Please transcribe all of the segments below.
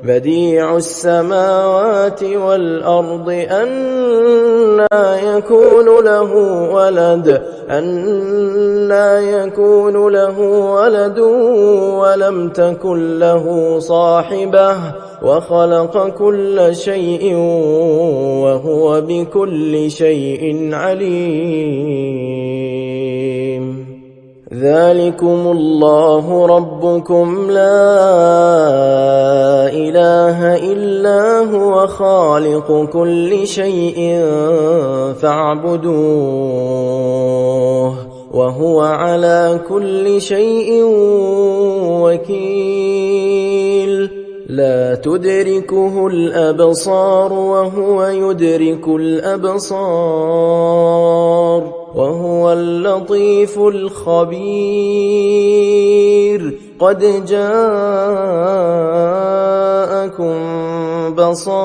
بديع السماوات والأرض أنى يكون له ولد ولم تكن له صاحبة وخلق كل شيء وهو بكل شيء عليم. ذلكم الله ربكم لا إله إلا هو خالق كل شيء فاعبدوه وهو على كل شيء وكيل. لا تدركه الأبصار وهو يدرك الأبصار وهو اللطيف الخبير. قد جاءكم بصائر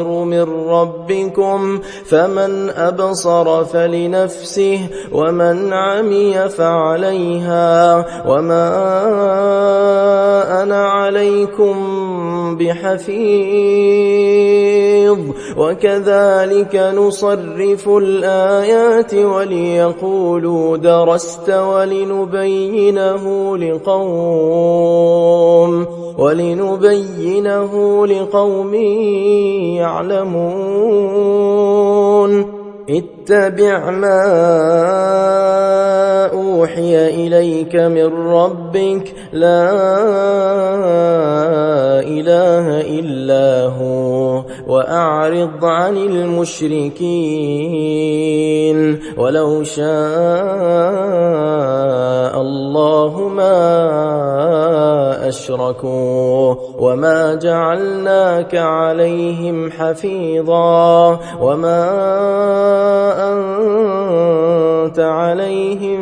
من ربكم فمن أبصر فلنفسه ومن عمي فعليها وما أنا عليكم بحفيظ. وكذلك نصرف الآيات وليقولوا درست ولنبينه لقوم يعلمون. اتبع ما أوحي إليك من ربك لا إله إلا هو وأعرض عن المشركين. ولو شاء الله ما أشركوا وما جعلناك عليهم حفيظا وما أنت عليهم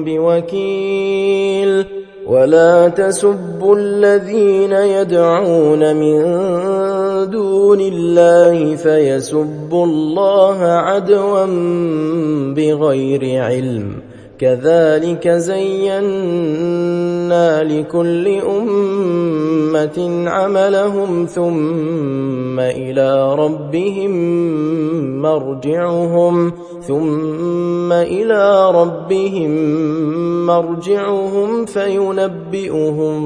بوكيل. ولا تسبوا الذين يدعون من دون الله فيسبوا الله عدوا بغير علم. كذلك زينا لكل أمة عملهم ثم إلى ربهم مرجعهم فينبئهم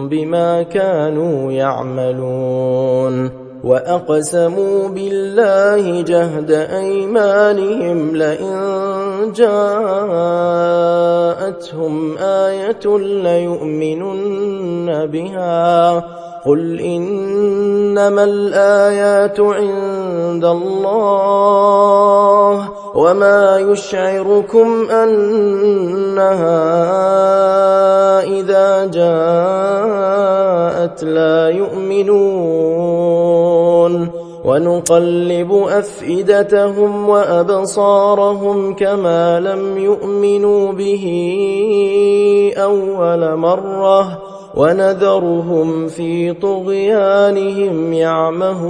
بما كانوا يعملون. وأقسموا بالله جهد أيمانهم لئن جاءتهم آية ليؤمنن بها. قل إنما الآيات عند الله وما يشعركم أنها إذا جاءت لا يؤمنون. ونقلب أفئدتهم وأبصارهم كما لم يؤمنوا به أول مرة ونذرهم في طغيانهم يعمهون.